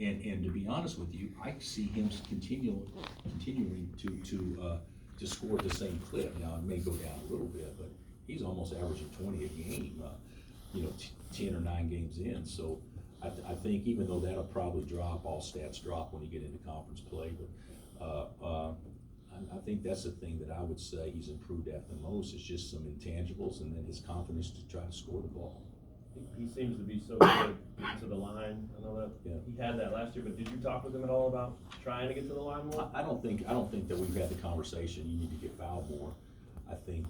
And to be honest with you, I see him continuing to score at the same clip. Now, it may go down a little bit, but he's almost averaging 20 a game, 10 or 9 games in. So I think even though that'll probably drop, all stats drop when you get into conference play, but I think that's the thing that I would say he's improved at the most, is just some intangibles and then his confidence to try to score the ball. He seems to be so good getting to the line. I know that he had that last year, but did you talk with him at all about trying to get to the line more? I don't think that we've had the conversation, you need to get fouled more. I think,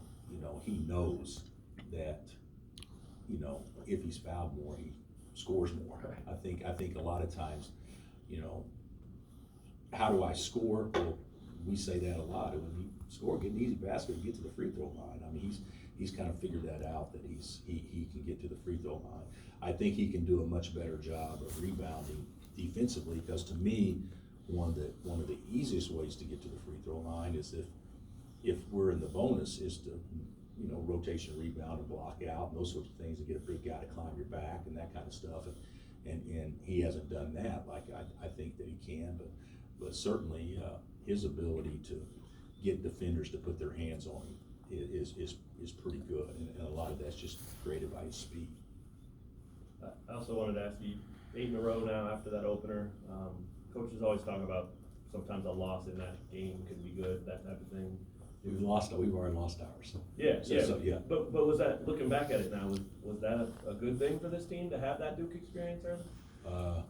he knows that, if he's fouled more, he scores more. Right. I think a lot of times, how do I score? Well, we say that a lot. When you score, get an easy basket, get to the free throw line. I mean, he's kind of figured that out, that he can get to the free throw line. I think he can do a much better job of rebounding defensively, because to me, one of the easiest ways to get to the free throw line is if we're in the bonus, is to rotation rebound and block out and those sorts of things, and get a big guy to climb your back and that kind of stuff. And he hasn't done that like I think that he can, but certainly his ability to get defenders to put their hands on him is pretty good, and a lot of that's just created by his speed. I also wanted to ask you, 8 in a row now after that opener. Coaches always talk about sometimes a loss in that game could be good, that type of thing. We've already lost ours. Yeah. But was that, looking back at it now, was that a good thing for this team to have that Duke experience early? I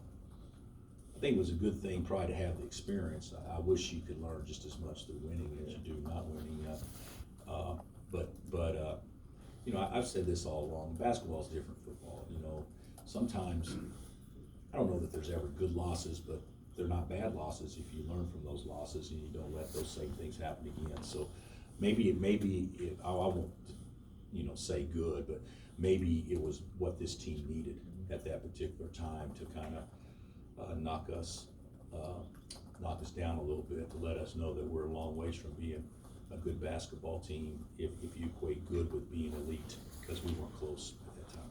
think it was a good thing probably to have the experience. I wish you could learn just as much through winning as you do not winning. But I've said this all along. Basketball is different from football. Sometimes I don't know that there's ever good losses, but they're not bad losses if you learn from those losses and you don't let those same things happen again. So maybe I won't say good, but maybe it was what this team needed at that particular time to kind of knock us down a little bit, to let us know that we're a long ways from being a good basketball team if you equate good with being elite, because we weren't close at that time.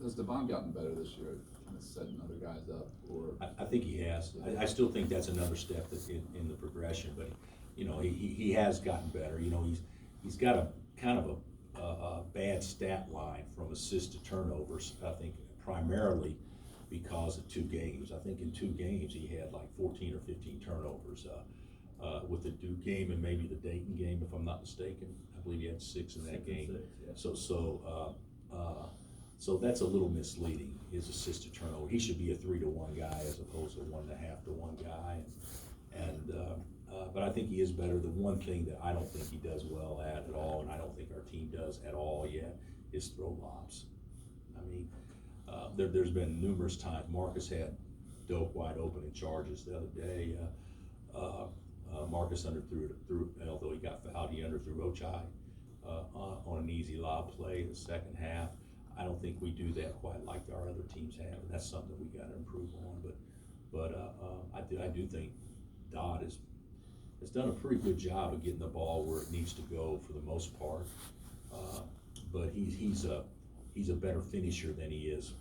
Has Devon gotten better this year, kind of setting other guys up? Or I think he has. I still think that's another step that's in the progression, but he has gotten better. He's got a kind of a bad stat line from assists to turnovers, I think primarily because of 2 games. I think in 2 games he had like 14 or 15 turnovers. With the Duke game and maybe the Dayton game, if I'm not mistaken. I believe he had 6 in that game. 6, yeah. So that's a little misleading, his assist to turnover. He should be a 3-to-1 guy as opposed to 1.5-to-1 guy. But I think he is better. The one thing that I don't think he does well at all, and I don't think our team does at all yet, is throw lobs. I mean, there's been numerous times Marcus had Doak wide open in charges the other day. Marcus underthrew, although he got fouled, he underthrew Ochai on an easy lob play in the second half. I don't think we do that quite like our other teams have, and that's something that we got to improve on. But I do think Dodd has done a pretty good job of getting the ball where it needs to go for the most part. But he's a better finisher than he is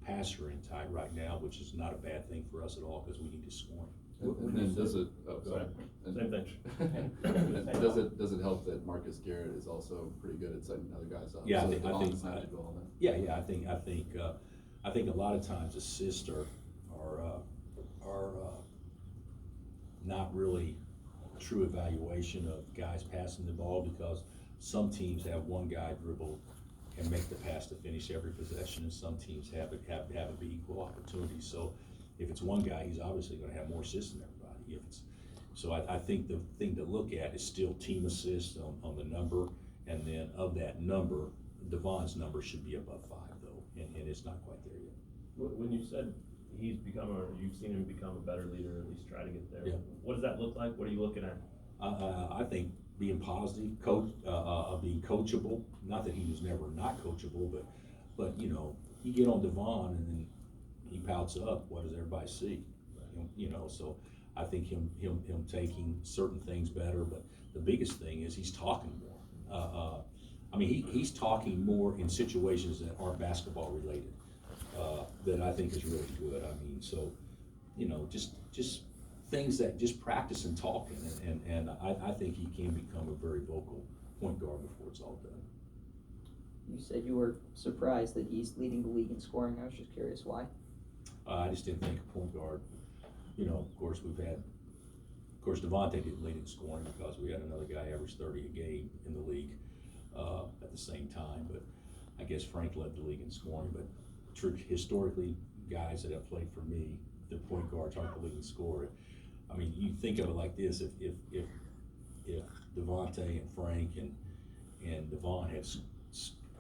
passer in tight right now, which is not a bad thing for us at all, because we need to score. And then does it? Oh, sorry. Same thing. Does it help that Marcus Garrett is also pretty good at setting other guys up? Yeah, so I think I think a lot of times assists are not really a true evaluation of guys passing the ball, because some teams have one guy dribble and make the pass to finish every possession, and some teams have it be equal opportunities. So if it's one guy, he's obviously going to have more assists than everybody. So I think the thing to look at is still team assists on the number, and then of that number, Devon's number should be above 5 though, and it's not quite there yet. When you said you've seen him become a better leader, at least try to get there. Yeah. What does that look like? What are you looking at? I think being positive, being coachable. Not that he was never not coachable, but you get on Devon and then he pouts up. What does everybody see? So I think him taking certain things better, but the biggest thing is he's talking more. He's talking more in situations that aren't basketball related. that I think is really good. I mean, so, you know, just things that, just practice and talking, and I think he can become a very vocal point guard before it's all done. You said you were surprised that he's leading the league in scoring. I was just curious why. I just didn't think a point guard, you know, of course, Devontae didn't lead in scoring because we had another guy average 30 a game in the league at the same time, but I guess Frank led the league in scoring. But historically, guys that have played for me, their point guards aren't the leading scorer. I mean, you think of it like this: if Devontae and Frank and Devon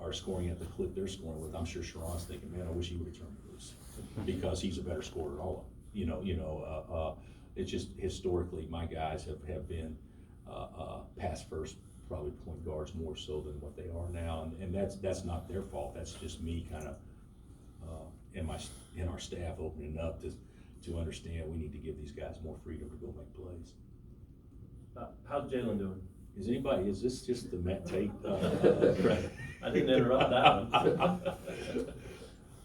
are scoring at the clip they're scoring with, I'm sure Sharon's thinking, man, I wish he would have turned me loose because he's a better scorer than all of them. It's just historically my guys have been pass first, probably point guards more so than what they are now, and that's not their fault. That's just me kind of and our staff opening up to understand we need to give these guys more freedom to go make plays. How's Jalen doing? Is this just the Met tape? I didn't interrupt that one.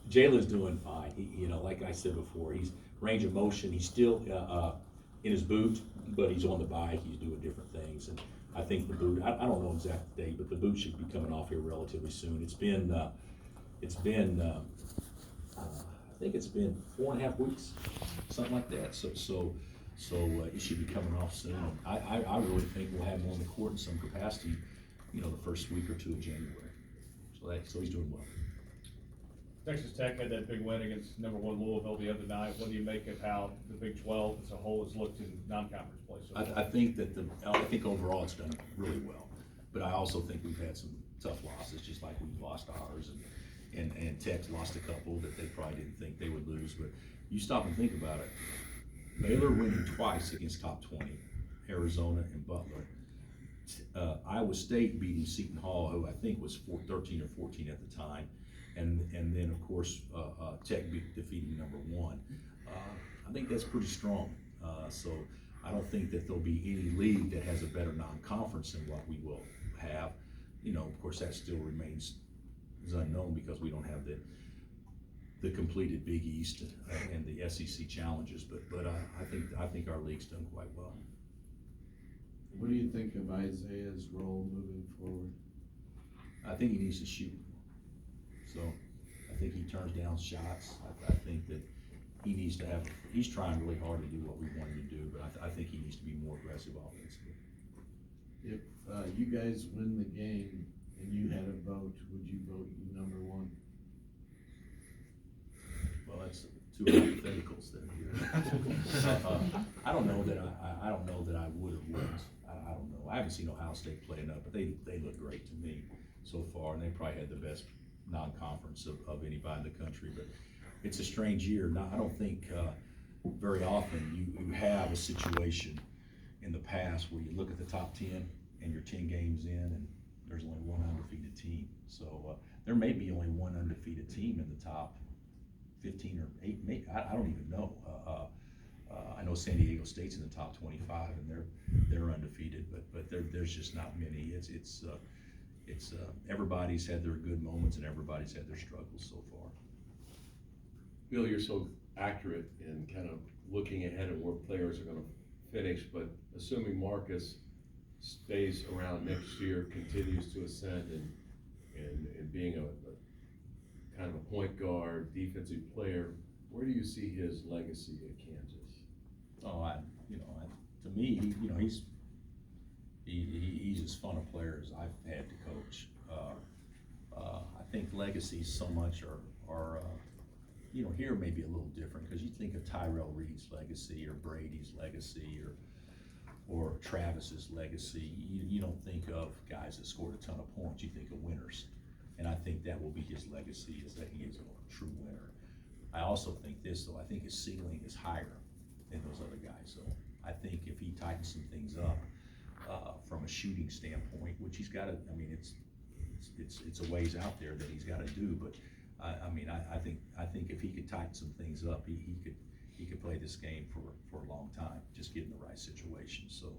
Jalen's doing fine. He, like I said before, he's range of motion. He's still in his boot, but he's on the bike. He's doing different things, and I think the boot. I don't know exact date, but the boot should be coming off here relatively soon. I think it's been 4.5 weeks, something like that. So it should be coming off soon. I really think we'll have him on the court in some capacity, the first week or two of January. So he's doing well. Texas Tech had that big win against number 1 Louisville the other night. What do you make of how the Big 12 as a whole has looked in non-conference play so far? I think overall it's done really well, but I also think we've had some tough losses, just like we've lost ours, and Tech's lost a couple that they probably didn't think they would lose. But you stop and think about it. Baylor winning twice against top 20, Arizona and Butler. Iowa State beating Seton Hall, who I think was 13 or 14 at the time, and then of course Tech defeating number 1. I think that's pretty strong. So I don't think that there'll be any league that has a better non-conference than what we will have. Of course that still remains is unknown because we don't have the completed Big East and the SEC challenges, but I think our league's done quite well. What do you think of Isaiah's role moving forward? I think he needs to shoot. So I think he turns down shots. I think that he needs to he's trying really hard to do what we want him to do, but I think he needs to be more aggressive offensively. If you guys win the game and you had a vote, would you vote you number 1? Well, that's 2 hypotheticals there. I don't know that I would or wouldn't. I don't know. I haven't seen Ohio State play enough, but they look great to me so far, and they probably had the best non-conference of anybody in the country. But it's a strange year. Now, I don't think very often you have a situation in the past where you look at the top 10 and you're 10 games in and there's only one undefeated team. So there may be only one undefeated team in the top 15 or 8, maybe, I don't even know. I know San Diego State's in the top 25 and they're undefeated, but there's just not many. It's everybody's had their good moments and everybody's had their struggles so far. Bill, you're so accurate in kind of looking ahead at where players are going to finish, but assuming Marcus stays around next year, continues to ascend and being a kind of a point guard, defensive player, where do you see his legacy at Kansas? Oh, to me, he's as fun a player as I've had to coach. I think legacies so much are here may be a little different because you think of Tyrell Reed's legacy or Brady's legacy or Travis's legacy. You don't think of guys that scored a ton of points. You think of winners, and I think that will be his legacy, is that he is a true winner. I also think this, though. I think his ceiling is higher than those other guys. So I think if he tightens some things up from a shooting standpoint, which he's got to, it's a ways out there that he's got to do. But I think if he could tighten some things up, he could play this game for a long time, just get in the right situation. So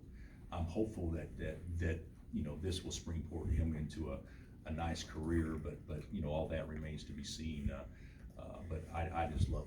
I'm hopeful that this will springboard him into a nice career, but all that remains to be seen. But I just love